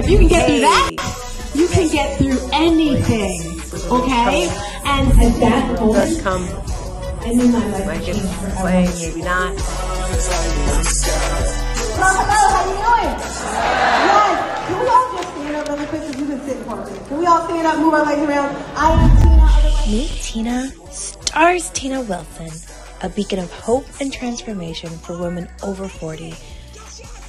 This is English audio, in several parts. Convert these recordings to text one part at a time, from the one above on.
If you can get through that, you can get through anything. Okay? And that does come. I knew my life might get way, maybe not. Hello, how you doing? Yes. Can we all just stand up really quick because we've been sitting for a minute? Can we all stand up, move our legs around? I am Tina. Meet Tina, stars Tina Wilson, a beacon of hope and transformation for women over 40.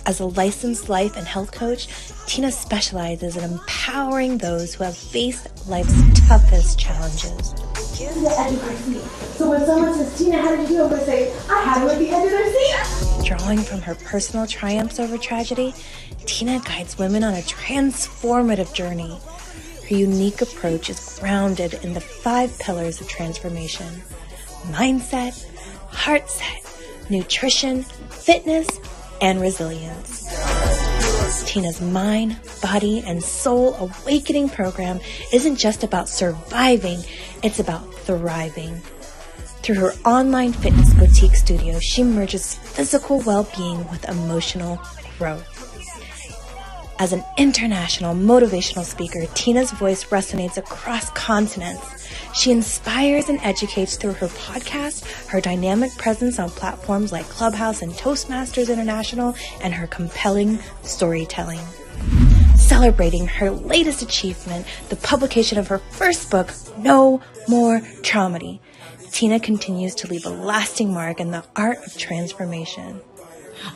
As a licensed life and health coach, Tina specializes in empowering those who have faced life's toughest challenges. The edge of their seat. So when someone says, Tina, how did you do? I'm going to say, I had it at the edge of their seat. Drawing from her personal triumphs over tragedy, Tina guides women on a transformative journey. Her unique approach is grounded in the 5 pillars of transformation: mindset, heart set, nutrition, fitness, and resilience. Tina's mind, body, and soul awakening program isn't just about surviving, it's about thriving. Through her online fitness boutique studio, she merges physical well-being with emotional growth. As an international motivational speaker, Tina's voice resonates across continents. She inspires and educates through her podcast, her dynamic presence on platforms like Clubhouse and Toastmasters International, and her compelling storytelling. Celebrating her latest achievement, the publication of her first book, No More Traumedy, Tina continues to leave a lasting mark in the art of transformation.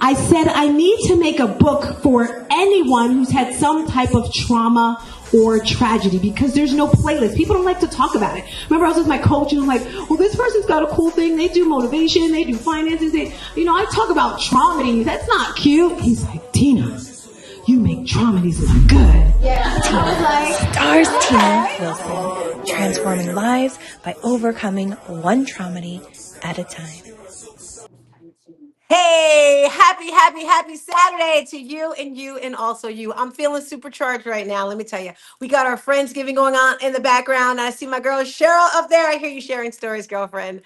I said I need to make a book for anyone who's had some type of trauma or tragedy, because there's no playlist. People don't like to talk about it. Remember, I was with my coach and I'm like, well, this person's got a cool thing. They do motivation. They do finances. I talk about traumedies. That's not cute. He's like, Tina, you make traumedies look good. Yeah. Stars Tina Wilson, transforming lives by overcoming one traumedy at a time. Hey, happy Saturday to you and also you. I'm feeling supercharged right now. Let me tell you, we got our Friendsgiving going on in the background. I see my girl Cheryl up there. I hear you sharing stories, girlfriend.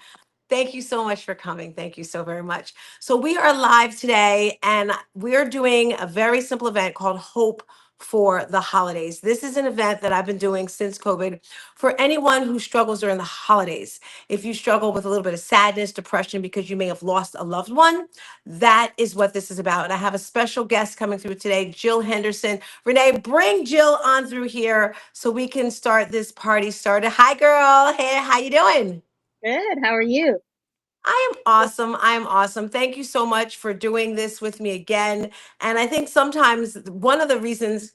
Thank you so much for coming. Thank you so very much. So we are live today and we're doing a very simple event called Hope for the Holidays. This is an event that I've been doing since COVID for anyone who struggles during the holidays. If you struggle with a little bit of sadness, depression, because you may have lost a loved one, that is what this is about. And I have a special guest coming through today, Jill Henderson. Renee, bring Jill on through here so we can start this party started. Hi, girl. Hey, how you doing? Good. How are you? I am awesome. I am awesome. Thank you so much for doing this with me again. And I think sometimes one of the reasons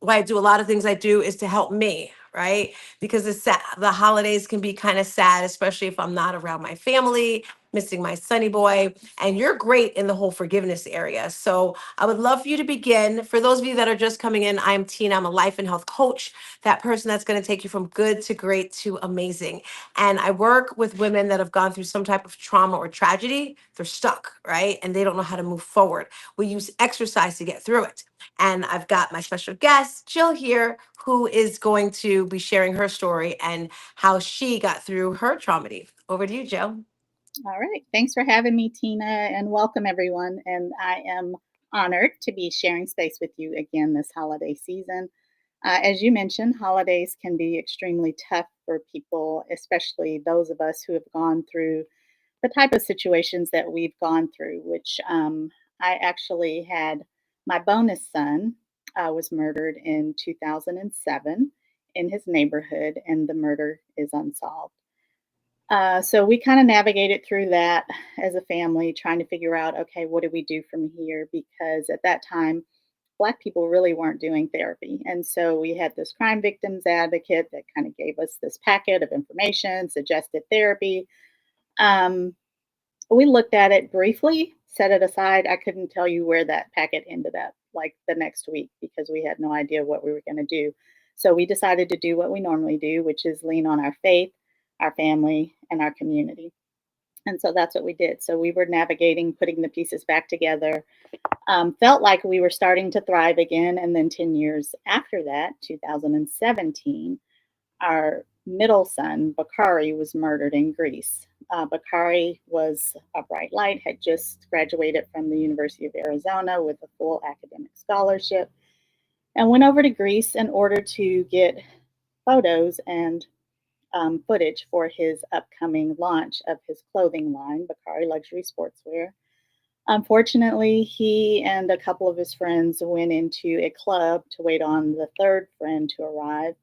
why I do a lot of things I do is to help me, right? Because the holidays can be kind of sad, especially if I'm not around my family, missing my sonny boy. And you're great in the whole forgiveness area. So I would love for you to begin. For those of you that are just coming in, I'm Tina. I'm a life and health coach, that person that's going to take you from good to great to amazing. And I work with women that have gone through some type of trauma or tragedy. They're stuck, right? And they don't know how to move forward. We use exercise to get through it. And I've got my special guest, Jill, here, who is going to be sharing her story and how she got through her traumedy. Over to you, Jill. All right. Thanks for having me, Tina, and welcome everyone. And I am honored to be sharing space with you again this holiday season. As you mentioned, holidays can be extremely tough for people, especially those of us who have gone through the type of situations that we've gone through, which I actually had my bonus son was murdered in 2007 in his neighborhood, and the murder is unsolved. So we kind of navigated through that as a family, trying to figure out, okay, what do we do from here? Because at that time, Black people really weren't doing therapy. And so we had this crime victims advocate that kind of gave us this packet of information, suggested therapy. We looked at it briefly, set it aside. I couldn't tell you where that packet ended up like the next week because we had no idea what we were going to do. So we decided to do what we normally do, which is lean on our faith, our family, and our community. And so that's what we did. So we were navigating, putting the pieces back together, felt like we were starting to thrive again. And then 10 years after that, 2017, our middle son, Bakari, was murdered in Greece. Bakari was a bright light, had just graduated from the University of Arizona with a full academic scholarship. and went over to Greece in order to get photos and footage for his upcoming launch of his clothing line, Bakari Luxury Sportswear. Unfortunately, he and a couple of his friends went into a club to wait on the third friend to arrive,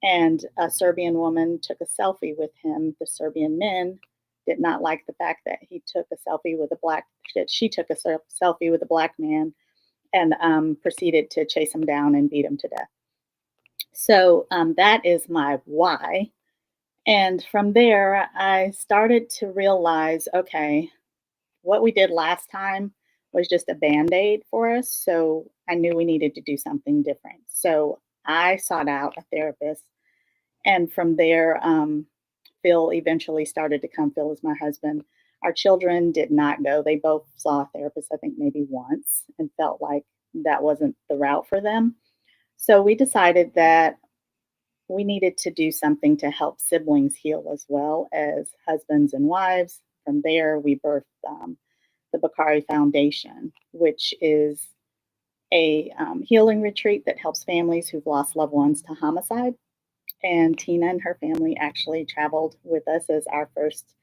and a Serbian woman took a selfie with him. The Serbian men did not like the fact that she took a selfie with a black man, and proceeded to chase him down and beat him to death. So that is my why. And from there, I started to realize, okay, what we did last time was just a band-aid for us. So I knew we needed to do something different. So I sought out a therapist. And from there, Phil eventually started to come. Phil is my husband. Our children did not go. They both saw a therapist, I think maybe once, and felt like that wasn't the route for them. So we decided that we needed to do something to help siblings heal as well as husbands and wives. From there, we birthed the Bakari Foundation, which is a healing retreat that helps families who've lost loved ones to homicide. And Tina and her family actually traveled with us as our first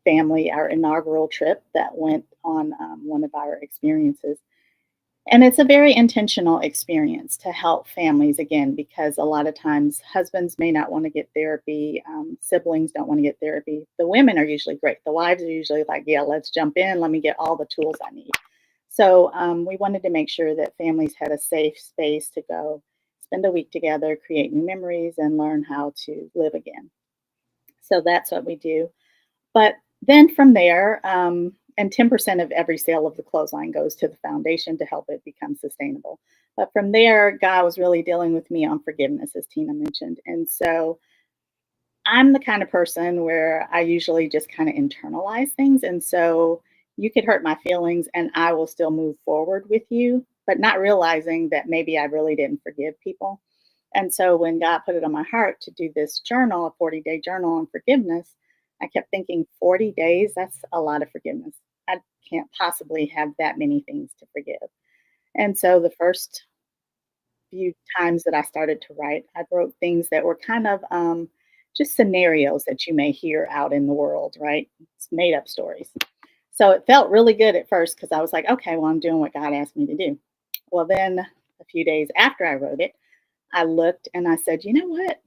family, our inaugural trip that went on one of our experiences. And it's a very intentional experience to help families, again, because a lot of times husbands may not want to get therapy, siblings don't want to get therapy. The women are usually great. The wives are usually like, yeah, let's jump in. Let me get all the tools I need. So we wanted to make sure that families had a safe space to go spend a week together, create new memories, and learn how to live again. So that's what we do. But then from there, and 10% of every sale of the clothesline goes to the foundation to help it become sustainable. But from there, God was really dealing with me on forgiveness, as Tina mentioned. And so I'm the kind of person where I usually just kind of internalize things. And so you could hurt my feelings and I will still move forward with you, but not realizing that maybe I really didn't forgive people. And so when God put it on my heart to do this journal, a 40-day journal on forgiveness, I kept thinking 40 days, that's a lot of forgiveness. I can't possibly have that many things to forgive. And so the first few times that I started to write, I wrote things that were kind of just scenarios that you may hear out in the world, right? It's made up stories. So it felt really good at first because I was like, okay, well, I'm doing what God asked me to do. Well, then a few days after I wrote it, I looked and I said, you know what?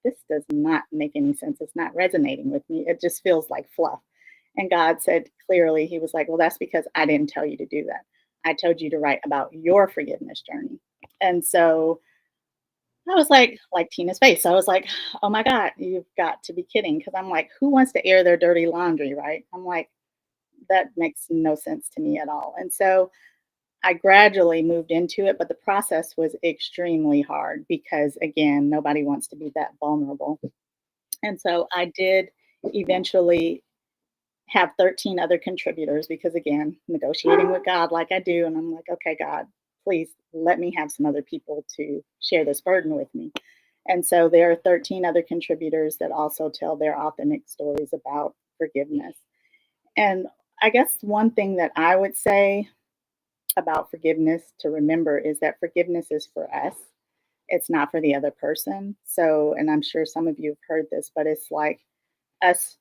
This does not make any sense. It's not resonating with me. It just feels like fluff. And God said clearly, He was like, well, that's because I didn't tell you to do that. I told you to write about your forgiveness journey. And so I was like Tina's face. So I was like, oh my God, you've got to be kidding. Because I'm like, who wants to air their dirty laundry, right? I'm like, that makes no sense to me at all. And so I gradually moved into it, but the process was extremely hard because, again, nobody wants to be that vulnerable. And so I did eventually have 13 other contributors because, again, negotiating with God like I do. And I'm like, okay, God, please let me have some other people to share this burden with me. And so there are 13 other contributors that also tell their authentic stories about forgiveness. And I guess one thing that I would say about forgiveness to remember is that forgiveness is for us. It's not for the other person. So, and I'm sure some of you have heard this, but it's like us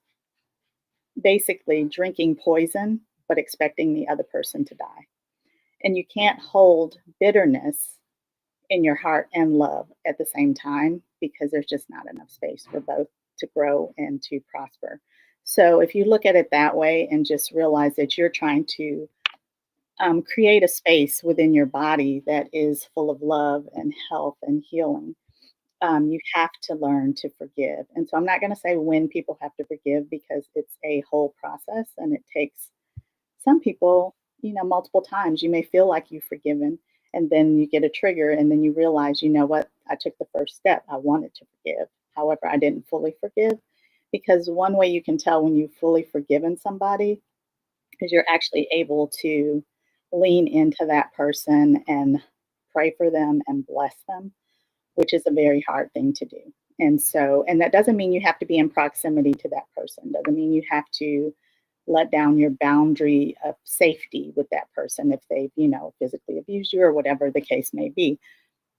basically drinking poison, but expecting the other person to die. And you can't hold bitterness in your heart and love at the same time because there's just not enough space for both to grow and to prosper. So if you look at it that way and just realize that you're trying to create a space within your body that is full of love and health and healing, you have to learn to forgive. And so I'm not going to say when people have to forgive because it's a whole process and it takes some people, multiple times. You may feel like you've forgiven and then you get a trigger and then you realize, you know what, I took the first step. I wanted to forgive. However, I didn't fully forgive because one way you can tell when you've fully forgiven somebody is you're actually able to lean into that person and pray for them and bless them, which is a very hard thing to do. And so, and that doesn't mean you have to be in proximity to that person. Doesn't mean you have to let down your boundary of safety with that person if they've, physically abused you or whatever the case may be.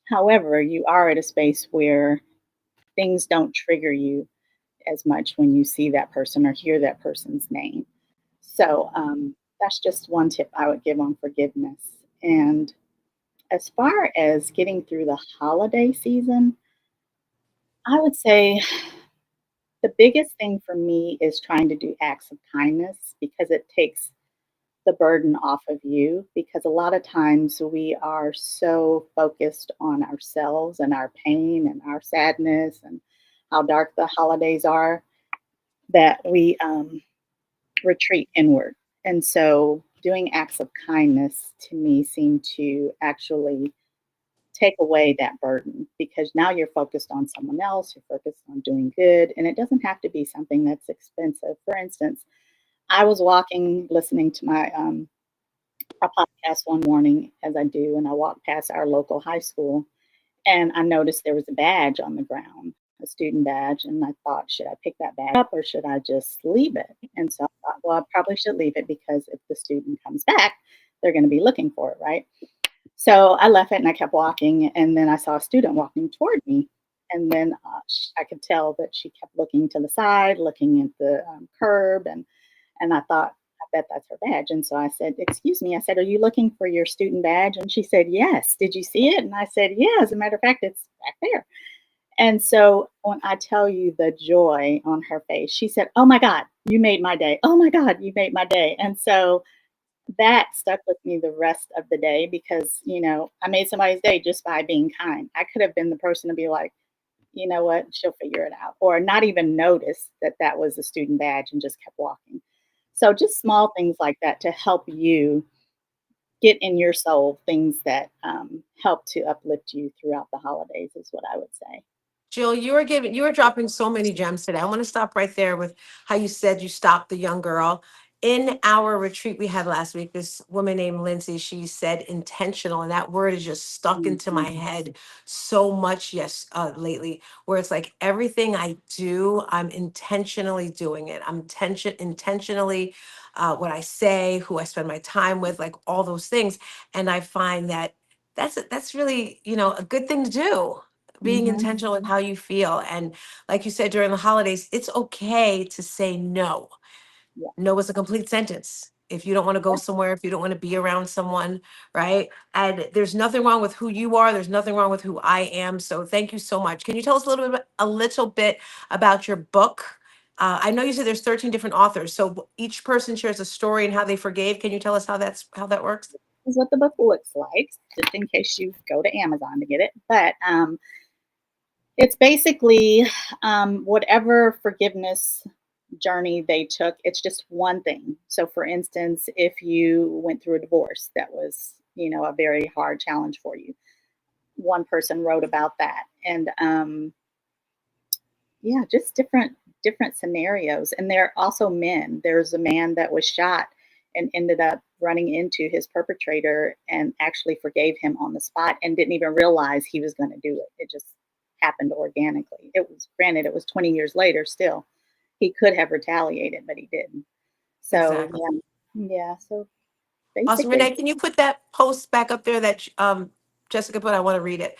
However, you are at a space where things don't trigger you as much when you see that person or hear that person's name. So that's just one tip I would give on forgiveness. And as far as getting through the holiday season, I would say the biggest thing for me is trying to do acts of kindness because it takes the burden off of you. Because a lot of times we are so focused on ourselves and our pain and our sadness and how dark the holidays are that we retreat inward. And so doing acts of kindness to me seem to actually take away that burden because now you're focused on someone else, you're focused on doing good, and it doesn't have to be something that's expensive. For instance, I was walking, listening to a podcast one morning, as I do, and I walked past our local high school, and I noticed there was a badge on the ground, a student badge, and I thought, should I pick that badge up or should I just leave it? And so I thought, well, I probably should leave it because if the student comes back, they're going to be looking for it, right? So I left it and I kept walking, and then I saw a student walking toward me. And then I could tell that she kept looking to the side, looking at the curb, and I thought, I bet that's her badge. And so I said, "Excuse me," I said, "Are you looking for your student badge?" And she said, "Yes. Did you see it?" And I said, "Yeah, as a matter of fact, it's back there." And so when I tell you the joy on her face, she said, "Oh my God, you made my day. Oh my God, you made my day." And so that stuck with me the rest of the day because, I made somebody's day just by being kind. I could have been the person to be like, you know what, she'll figure it out, or not even notice that that was a student badge and just kept walking. So just small things like that to help you get in your soul things that help to uplift you throughout the holidays is what I would say. Jill, you were dropping so many gems today. I want to stop right there with how you said you stopped the young girl. In our retreat we had last week, this woman named Lindsay, she said intentional, and that word is just stuck into my Mhm. head so much, yes, lately, where it's like everything I do, I'm intentionally doing it. I'm intentionally what I say, who I spend my time with, like all those things. And I find that that's really, a good thing to do, being Mhm. intentional in how you feel. And like you said, during the holidays, it's okay to say no. Yeah. No is a complete sentence. If you don't want to go somewhere, if you don't want to be around someone, right? And there's nothing wrong with who you are. There's nothing wrong with who I am. So thank you so much. Can you tell us a little bit about your book? I know you said there's 13 different authors. So each person shares a story and how they forgave. Can you tell us how that works? Is what the book looks like, just in case you go to Amazon to get it. But it's basically whatever forgiveness journey they took, it's just one thing. So, for instance, if you went through a divorce that was, a very hard challenge for you, one person wrote about that. And yeah, just different scenarios. And there are also men. There's a man that was shot and ended up running into his perpetrator and actually forgave him on the spot and didn't even realize he was going to do it. It just happened organically. It was, granted, it was 20 years later still. He could have retaliated, but he didn't. So Exactly. yeah. Yeah. So Awesome. basically, Renee, can you put that post back up there that Jessica put? I want to read it.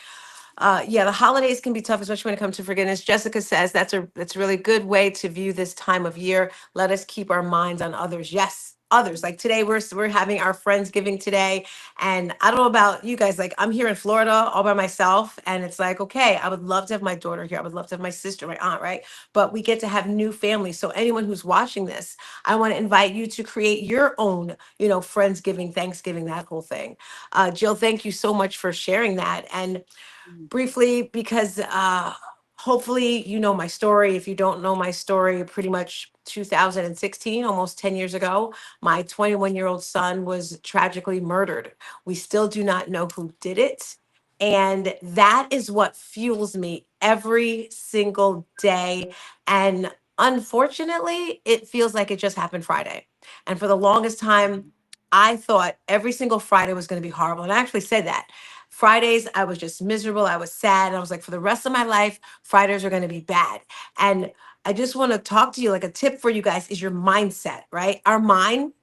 Yeah, the holidays can be tough, especially when it comes to forgiveness. Jessica says that's a really good way to view this time of year. Let us keep our minds on others. Yes, others. Like today, we're having our Friendsgiving today, and I don't know about you guys. Like I'm here in Florida all by myself, and it's like, okay, I would love to have my daughter here. I would love to have my sister, my aunt, right? But we get to have new families. So anyone who's watching this, I want to invite you to create your own, Friendsgiving, Thanksgiving, that whole thing. Jill, thank you so much for sharing that. And briefly, because hopefully you know my story. If you don't know my story, pretty much 2016, almost 10 years ago, my 21-year-old son was tragically murdered. We still do not know who did it. And that is what fuels me every single day. And unfortunately, it feels like it just happened Friday. And for the longest time, I thought every single Friday was going to be horrible. And I actually said that. Fridays, I was just miserable. I was sad. And I was like, for the rest of my life, Fridays are going to be bad. And I just want to talk to you, like a tip for you guys is your mindset, right? Our mind,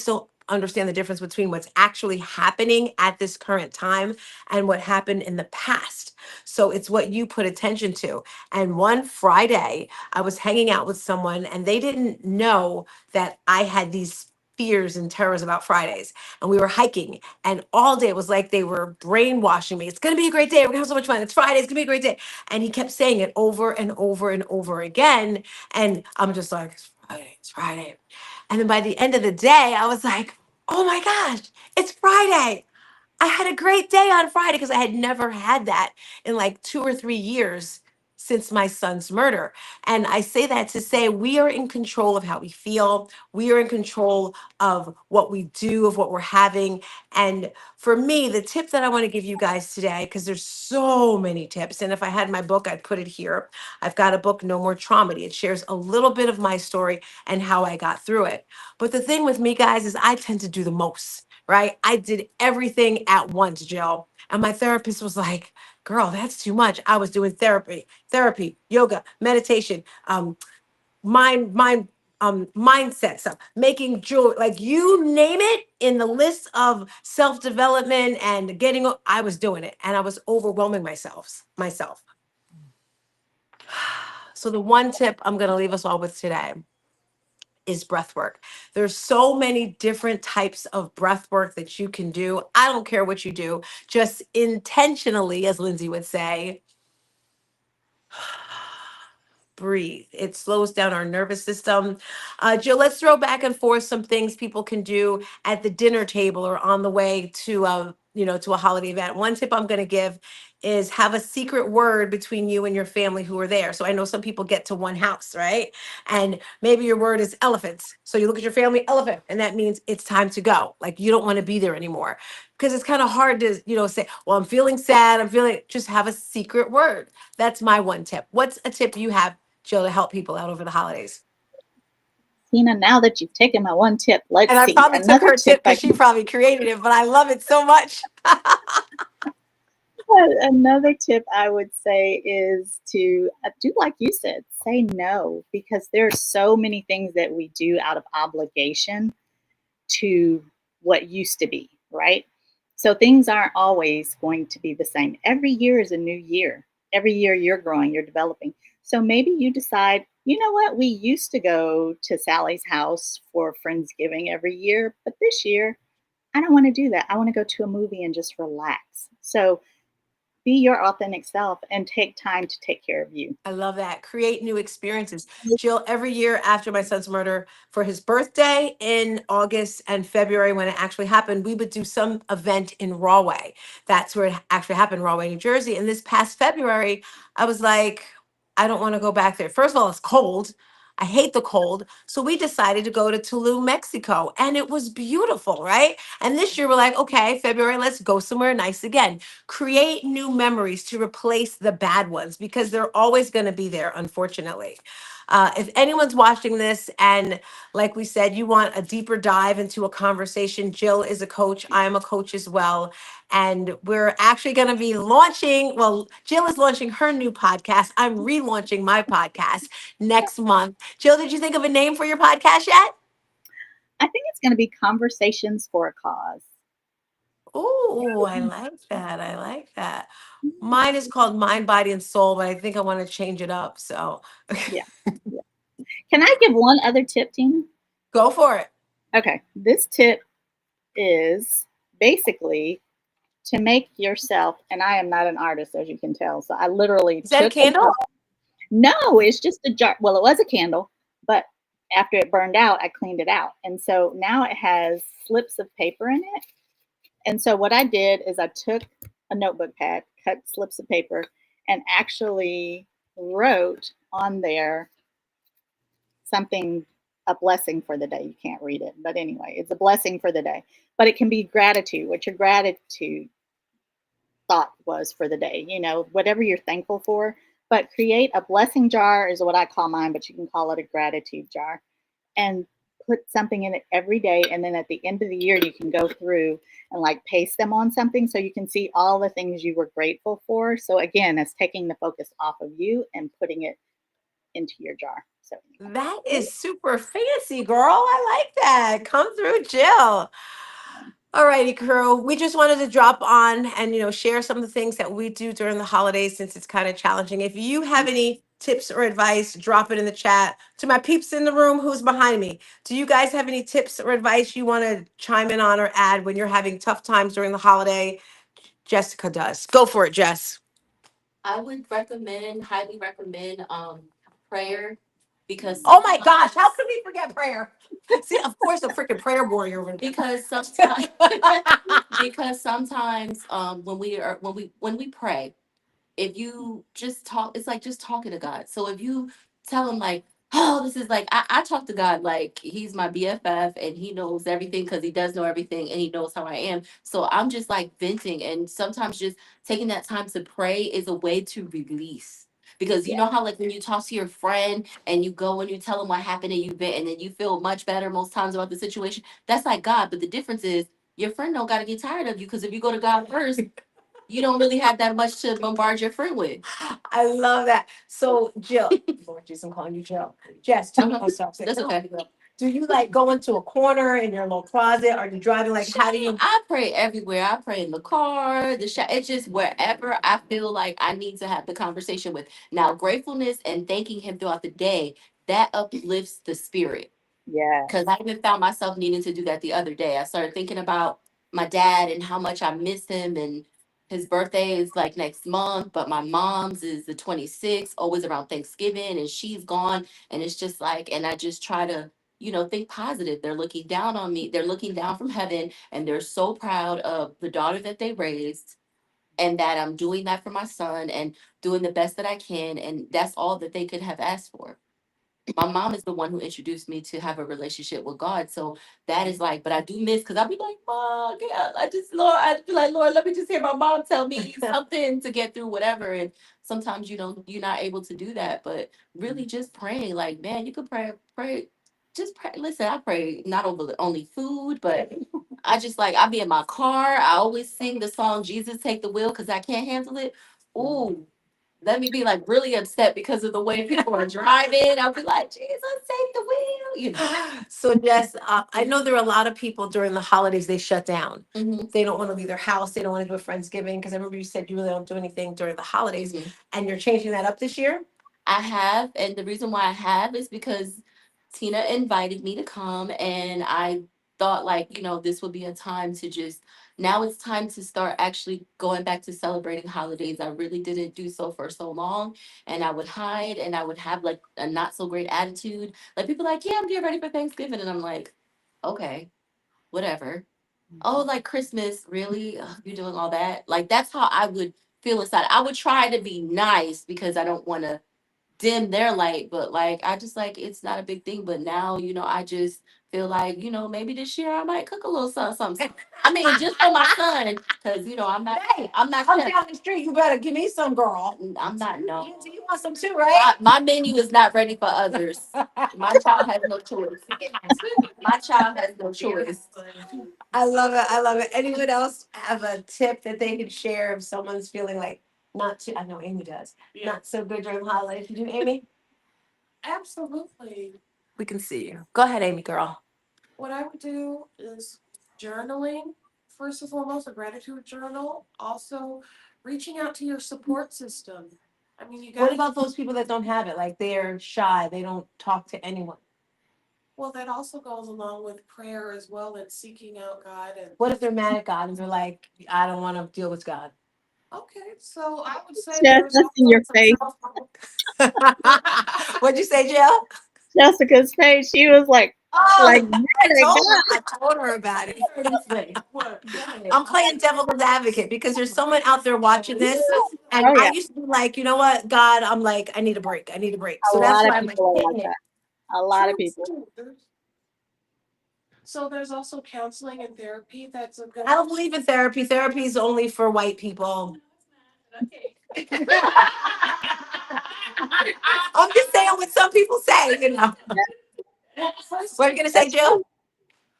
so understand the difference between what's actually happening at this current time and what happened in the past. So it's what you put attention to. And one Friday, I was hanging out with someone and they didn't know that I had these fears and terrors about Fridays. And we were hiking, and all day it was like they were brainwashing me. It's going to be a great day. We're going to have so much fun. It's Friday. It's going to be a great day. And he kept saying it over and over and over again. And I'm just like, it's Friday. It's Friday. And then by the end of the day, I was like, oh my gosh, it's Friday. I had a great day on Friday because I had never had that in like 2 or 3 years since my son's murder. And I say that to say we are in control of how we feel. We are in control of what we do, of what we're having. And for me, the tip that I want to give you guys today, because there's so many tips, and if I had my book, I'd put it here. I've got a book, No More Trauma. It shares a little bit of my story and how I got through it. But the thing with me, guys, is I tend to do the most, right? I did everything at once, Jill. And my therapist was like, girl, that's too much. I was doing therapy, yoga, meditation, mindset stuff, making jewelry, like you name it in the list of self-development and I was doing it and I was overwhelming myself. So the one tip I'm going to leave us all with today is breath work. There's so many different types of breath work that you can do. I don't care what you do, just intentionally, as Lindsay would say, breathe. It slows down our nervous system. Jill, let's throw back and forth some things people can do at the dinner table or on the way to to a holiday event. One tip I'm going to give is have a secret word between you and your family who are there. So I know some people get to one house, right? And maybe your word is elephants. So you look at your family, elephant, and that means it's time to go. Like you don't want to be there anymore. Because it's kind of hard to, say, well, I'm feeling sad. Just have a secret word. That's my one tip. What's a tip you have, Jill, to help people out over the holidays? Tina, now that you've taken my one tip, And let's I see. probably took Another her tip tip because she probably created it, but I love it so much. another tip I would say is to do like you said, say no, because there's so many things that we do out of obligation to what used to be, right? So things aren't always going to be the same. Every year is a new year. Every year you're growing, you're developing. So maybe you decide, you know what, we used to go to Sally's house for Friendsgiving every year, but this year I don't want to do that. I want to go to a movie and just relax. So be your authentic self and take time to take care of you. I love that. Create new experiences. Jill, every year after my son's murder, for his birthday in August and February, when it actually happened, we would do some event in Rahway. That's where it actually happened, Rahway, New Jersey. And this past February, I was like, I don't want to go back there. First of all, it's cold. I hate the cold. So we decided to go to Tulum, Mexico, and it was beautiful, right? And this year we're like, okay, February, let's go somewhere nice again. Create new memories to replace the bad ones because they're always going to be there, unfortunately. If anyone's watching this and, like we said, you want a deeper dive into a conversation, Jill is a coach. I am a coach as well. And we're actually going to be Jill is launching her new podcast. I'm relaunching my podcast next month. Jill, did you think of a name for your podcast yet? I think it's going to be Conversations for a Cause. Oh, I like that. I like that. Mine is called Mind, Body, and Soul, but I think I want to change it up. So Yeah. Yeah. Can I give one other tip, Tina? go for it. Okay. This tip is basically to make yourself, and I am not an artist, as you can tell. So I literally Is that a took a candle? No, it's just a jar. Well, it was a candle, but after it burned out, I cleaned it out. And so now it has slips of paper in it. And so what I did is I took a notebook pad, cut slips of paper, and actually wrote on there something, a blessing for the day. You can't read it, but anyway, it's a blessing for the day. But it can be gratitude, what your gratitude thought was for the day, whatever you're thankful for. But create a blessing jar is what I call mine, but you can call it a gratitude jar. And put something in it every day. And then at the end of the year, you can go through and like paste them on something so you can see all the things you were grateful for. So again, it's taking the focus off of you and putting it into your jar. So That anyway, is super fancy, girl. I like that. Come through, Jill. All righty, crew. We just wanted to drop on and share some of the things that we do during the holidays since it's kind of challenging. If you have any tips or advice, drop it in the chat. To my peeps in the room, who's behind me? Do you guys have any tips or advice you want to chime in on or add when you're having tough times during the holiday? Jessica does. Go for it, Jess. I would recommend, highly recommend, prayer because Oh my gosh, how could we forget prayer? See, of course, a freaking prayer warrior would. because sometimes because sometimes when we pray, if you just talk, it's like just talking to God. So if you tell him like, oh, this is like I talk to God like he's my BFF and he knows everything because he does know everything and he knows how I am. So I'm just like venting and sometimes just taking that time to pray is a way to release. Because you yeah, know how like when you talk to your friend and you go and you tell them what happened and you vent and then you feel much better most times about the situation. That's like God, but the difference is your friend don't got to get tired of you because if you go to God first, you don't really have that much to bombard your friend with. I love that. So, Jill, Lord Jesus, I'm calling you Jill. Jess, tell me. Uh-huh. Oh, stop. That's okay. Do you like go into a corner in your little closet? Are you driving? Like, how do you? I pray everywhere. I pray in the car, the shop. It's just wherever I feel like I need to have the conversation with. Now, gratefulness and thanking him throughout the day, that uplifts the spirit. Because yes, I even found myself needing to do that the other day. I started thinking about my dad and how much I miss him. And his birthday is like next month, but my mom's is the 26th, always around Thanksgiving, and she's gone. And it's just like, and I just try to, think positive. They're looking down on me. They're looking down from heaven, and they're so proud of the daughter that they raised. And that I'm doing that for my son and doing the best that I can. And that's all that they could have asked for. My mom is the one who introduced me to have a relationship with God. So that is like, but I do miss because I'll be like, Mom, yeah, Lord, I be like, Lord, let me just hear my mom tell me something to get through whatever. And sometimes you're not able to do that. But really just praying, like, man, you could pray, just pray. Listen, I pray not over only food, but I just like, I'll be in my car. I always sing the song, Jesus Take the Wheel, because I can't handle it. Ooh, let me be like really upset because of the way people are driving. I'll be like, Jesus, take the wheel. So, Jess, I know there are a lot of people during the holidays they shut down. Mhm, They don't want to leave their house. They don't want to do a Friendsgiving because I remember you said you really don't do anything during the holidays, mhm. and you're changing that up this year. I have, and the reason why I have is because Tina invited me to come, and I thought like, this would be a time to just now it's time to start actually going back to celebrating holidays. I really didn't do so for so long, and I would hide and I would have like a not so great attitude. Like people like, yeah, I'm getting ready for Thanksgiving, and I'm like, okay, whatever. Oh, like Christmas, really? Ugh, you doing all that? Like that's how I would feel inside. I would try to be nice because I don't want to dim their light, but like I just like it's not a big thing. But now, I just feel like, maybe this year I might cook a little something, something. I mean, just for my son, because Hey, I'm not come chef. down the street. You better give me some, girl. I'm not no. You want some too, right? My menu is not ready for others. My child has no choice. My child has no choice. I love it. I love it. Anyone else have a tip that they can share if someone's feeling like not too? I know Amy does. Not so good during the holidays. You do, Amy? Absolutely. We can see you. Go ahead, Amy girl. What I would do is journaling, first and foremost, a gratitude journal. Also, reaching out to your support system. I mean, you What got about those people that don't have it? Like they're shy. They don't talk to anyone. well, that also goes along with prayer as well and seeking out God. And What if they're mad at God and they're like, I don't want to deal with God? okay, so I would say Jess, there's that's in also your face. What'd you say, Jill? Jessica's face. She was like Oh, I mad at told her. God. I told her about it. This way. what? I'm playing devil's advocate because there's someone out there watching this, and Oh I yeah, used to be like, you know what, God, I'm like, I need a break. I need a break. a So that's lot of why I'm like, people are like hitting it. that. A lot of people. So there's also counseling and therapy. That's a good. I don't believe in therapy. Therapy is only for white people. I'm just saying what some people say. Well, first, What are you gonna say, That's Jill? true.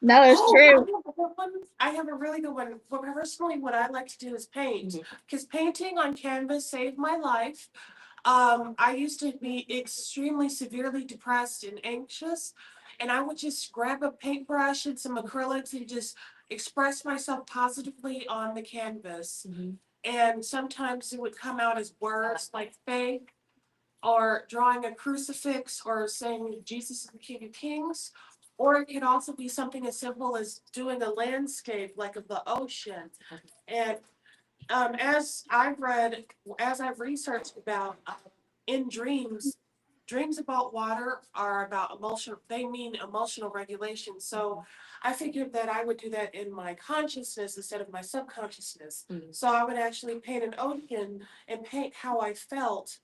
No, it's oh, I true. have a good one. I have a really good one. But personally, what I like to do is paint. Mhm. Because painting on canvas saved my life. I used to be extremely severely depressed and anxious, and I would just grab a paintbrush and some acrylics and just express myself positively on the canvas. And sometimes it would come out as words like faith, or drawing a crucifix, or saying Jesus is the King of Kings. Or it could also be something as simple as doing a landscape like of the ocean. And as I've researched about in dreams, dreams about water are about emotional, they mean emotional regulation. So I figured that I would do that in my consciousness instead of my subconsciousness. So I would actually paint an ocean and paint how I felt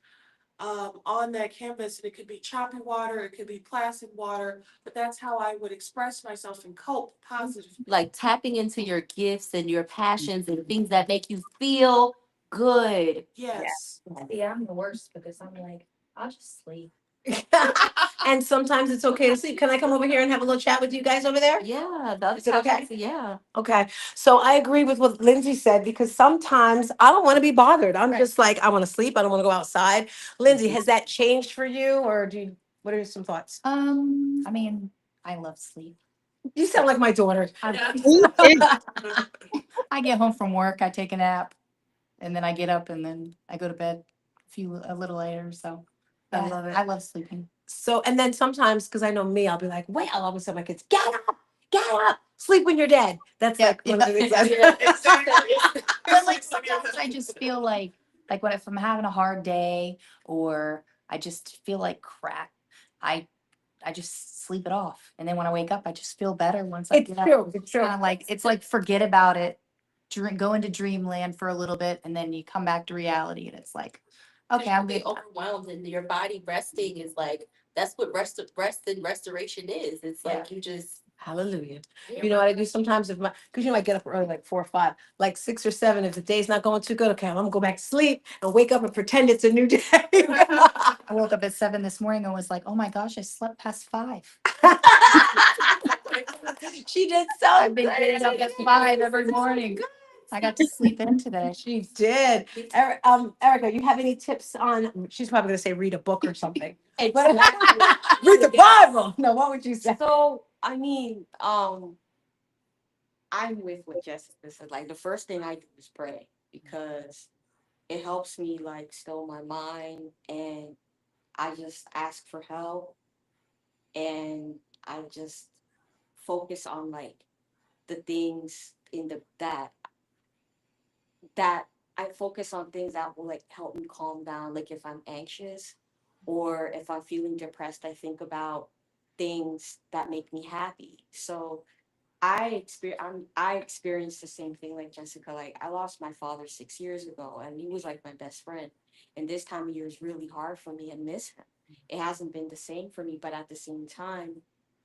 on that canvas. And it could be choppy water, it could be placid water, but that's how I would express myself and cope positively. Like tapping into your gifts and your passions and things that make you feel good. Yes. Yeah, I'm the worst because I'm like, I'll just sleep. And sometimes it's okay to sleep. Can I come over here and have a little chat with you guys over there? Yeah, the other Is it okay? time, yeah. Okay. So I agree with what Lindsay said, because sometimes I don't want to be bothered. I'm just like, I want to sleep. I don't want to go outside. Lindsay, has that changed for you, or what are some thoughts? I mean, I love sleep. You sound like my daughter. Me too. I get home from work, I take a nap, and then I get up and then I go to bed a little later. So I love it. I love sleeping. So, and then sometimes, because I know me, I'll be like, well, I'll always tell my kids, get up, sleep when you're dead. That's Yeah, like one of the things Yeah. But like sometimes I just feel like when if I'm having a hard day or I just feel like crap, I I just sleep it off. And then when I wake up, I just feel better once I It's get up. true. It's true. Kind of like it's like forget about it, go into dreamland for a little bit, and then you come back to reality, and it's like, okay, I'm Be good. overwhelmed and your body resting is like that's what rest and restoration is. It's like you just Hallelujah. You know what I do sometimes, because I get up early, like 4 or 5, like 6 or 7. If the day's not going too good, okay, I'm gonna go back to sleep and wake up and pretend it's a new day. I woke up at 7 this morning and was like, oh my gosh, I slept past 5. She did so I've been good. getting up at 5 every morning. I got to sleep in today. She did. Erica, you have any tips on? She's probably gonna say read a book or something. Read the Bible. No, what would you say? So, I mean, I'm with what Jessica said. Like, the first thing I do is pray because it helps me, like, still my mind, and I just ask for help, and I just focus on, like, the things in that I focus on things that will, like, help me calm down. Like, if I'm anxious or if I'm feeling depressed, I think about things that make me happy. So, I experienced the same thing like Jessica. Like, I lost my father 6 years ago, and he was like my best friend. And this time of year is really hard for me. I miss him. It hasn't been the same for me, but at the same time,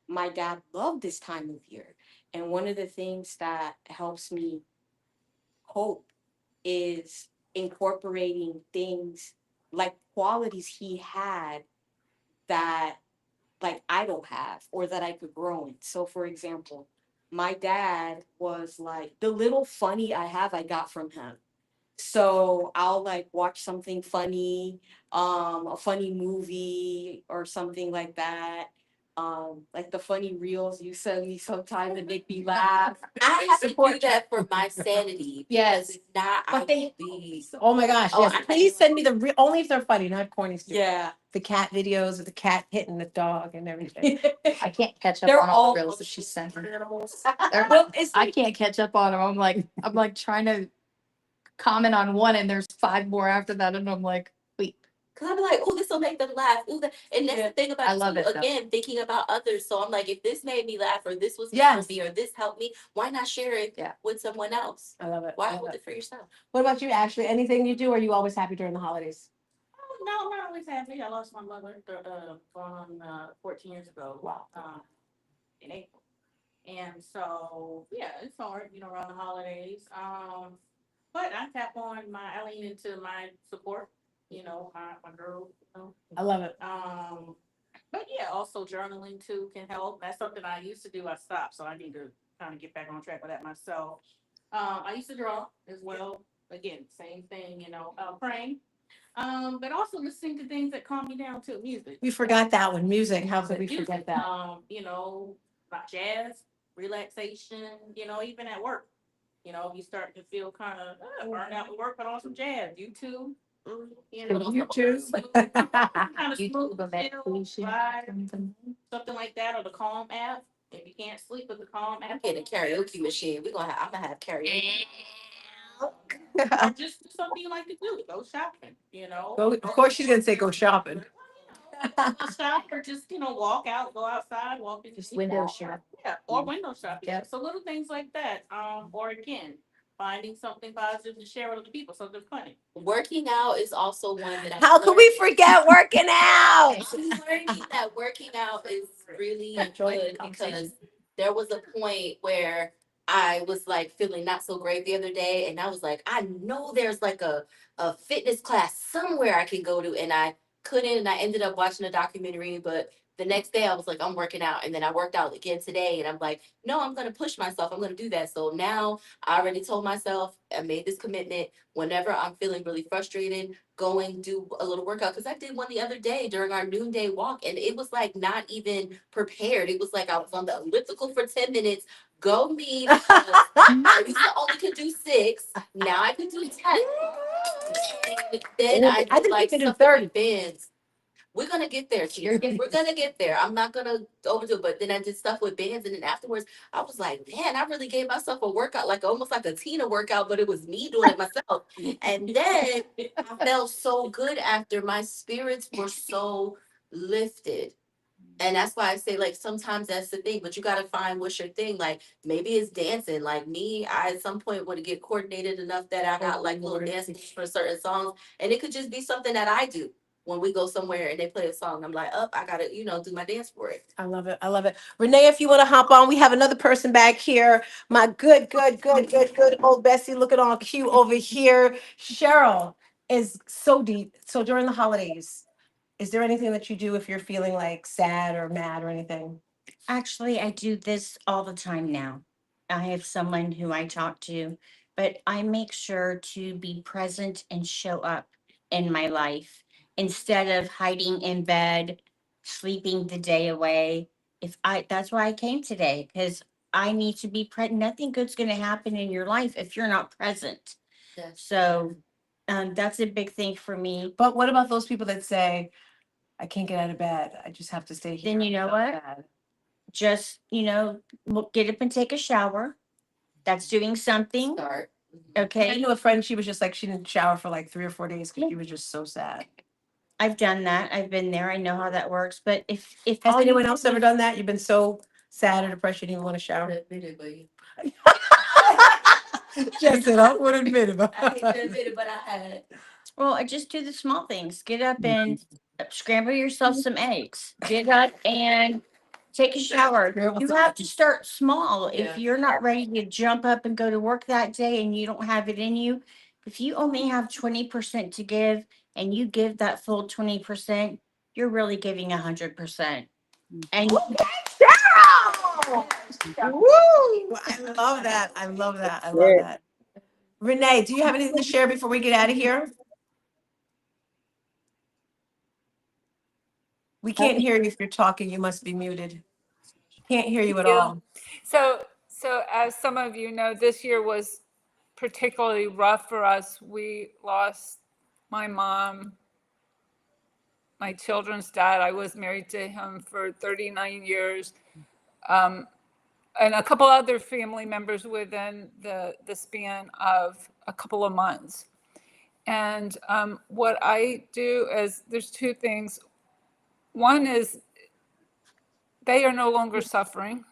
my dad loved this time of year. And one of the things that helps me cope is incorporating things like qualities he had that like I don't have or that I could grow in. So for example, my dad was like the little funny I have I got from him. So I'll like watch something funny, a funny movie or something like that. Like the funny reels you send me sometimes that make me laugh. I have to do that for my sanity. Yes. If not, I But they- will be. Oh my gosh! Oh, Yes, I- please send me only if they're funny, not corny stuff. Yeah. The cat videos of the cat hitting the dog and everything. I can't catch up They're on all all the reels that she sent me. Animals. well, it's I can't catch up on them. I'm like trying to comment on one, and there's 5 more after that, and I'm like, wait. Cause I'd be like, oh, this will make them laugh. Ooh, and that's the thing about I love too, it, though. again, thinking about others. So I'm like, if this made me laugh or this was good Yes. for me or this helped me, why not share it Yeah. with someone else? I love it. Why I love hold it. it for yourself? What about you, Ashley? Anything you do? Or are you always happy during the holidays? No, I'm not always happy. I lost my mother going on 14 years ago. Wow. In April. And so yeah, it's hard, around the holidays. But I lean into my support, my girl. I love it. But yeah, also journaling too can help. That's something I used to do. I stopped, so I need to kind of get back on track with that myself. I used to draw as well. Again, same thing, praying. But also listening to things that calm me down too, music. We forgot that one. Music. How could we Music, forget that? you know, like jazz, relaxation, you know, even at work. You know, if you start to feel kind of burned out with work, put on some jazz. YouTube, you know, YouTube. kind of smooth, chill, vibe, something like that, or the Calm app. If you can't sleep with the Calm app, Get a karaoke machine. I'm gonna have karaoke. or just do something you like to do. Go shopping, you know. Go, of course, she's gonna say go shopping. Go shop or just, you know, walk out, go outside, walk in. Just window shop. Yeah, or window shopping. Yep. So little things like that. Or again, finding something positive to share with other people, something funny. Working out is also one that How could we forget working out? I'm learning that working out is really good because there was a point where I was like feeling not so great the other day, and I was like, I know there's like a fitness class somewhere I can go to, and I couldn't, and I ended up watching a documentary, but the next day I was like, I'm working out, and then I worked out again today, and I'm like, no, I'm gonna push myself, I'm gonna do that. So now I already told myself, I made this commitment. Whenever I'm feeling really frustrated, going do a little workout, because I did one the other day during our noonday walk, and it was like not even prepared. It was like I was on the elliptical for 10 minutes. Go me, because I used to only could do 6. Now I can do 10. And then I I did think like we can do stuff 30. with bands. We're gonna get there. We're gonna get there. I'm not gonna overdo it. But then I did stuff with bands, and then afterwards, I was like, man, I really gave myself a workout, like almost like a Tina workout, but it was me doing it myself. And then I felt so good after. My spirits were so lifted. And that's why I say, like, sometimes that's the thing, but you got to find what's your thing. Like, maybe it's dancing. Like me, I at some point want to get coordinated enough that I got like little dances for certain songs. And it could just be something that I do when we go somewhere and they play a song. I'm like, I got to, do my dance for it. I love it. I love it. Renee, if you want to hop on, we have another person back here. My good old Bessie looking all cute over here. Cheryl is so deep. So during the holidays, is there anything that you do if you're feeling like sad or mad or anything? Actually, I do this all the time now. I have someone who I talk to, but I make sure to be present and show up in my life instead of hiding in bed, sleeping the day away. That's why I came today, because I need to be present. Nothing good's going to happen in your life if you're not present. So that's a big thing for me. But what about those people that say, I can't get out of bed. I just have to stay here. Then you know I feel what? bad." Just, get up and take a shower. That's doing something. Start. I Okay. knew a friend, she was just like, she didn't shower for like 3 or 4 days because she was just so sad. I've done that. I've been there. I know how that works. But if Has all you anyone do else ever is- done that? You've been so sad or depressed you didn't even want to shower? Admit it, but Just said, I would admit it. I hate to admit it, but I had it. Well, I just do the small things. Get up and scramble yourself some eggs. Get up and take a shower. Scramble You some have to start small. Yeah. If you're not ready to jump up and go to work that day and you don't have it in you, if you only have 20% to give and you give that full 20%, you're really giving 100%. And Cheryl! Woo! I love that. I love that. I love that. Renee, do you have anything to share before we get out of here? We can't hear you if you're talking. You must be muted. Can't hear you at all. So as some of you know, this year was particularly rough for us. We lost my mom, my children's dad. I was married to him for 39 years, and a couple other family members within the span of a couple of months. And what I do is, there's 2 things. One is they are no longer suffering.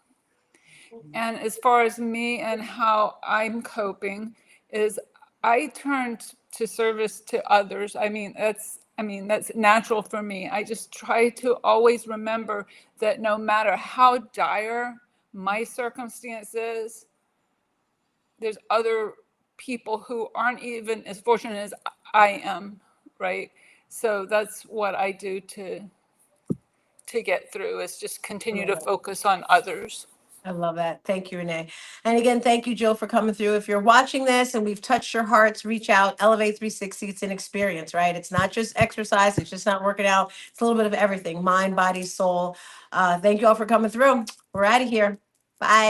And as far as me and how I'm coping is I turned to service to others. That's natural for me. I just try to always remember that no matter how dire my circumstances, there's other people who aren't even as fortunate as I am, right? So that's what I do to get through, is just continue to focus on others. I love that. Thank you, Renee. And again, thank you, Jill, for coming through. If you're watching this and we've touched your hearts, reach out. Elevate 360. It's an experience, right? It's not just exercise. It's just not working out. It's a little bit of everything: mind, body, soul. Thank you all for coming through. We're out of here. Bye.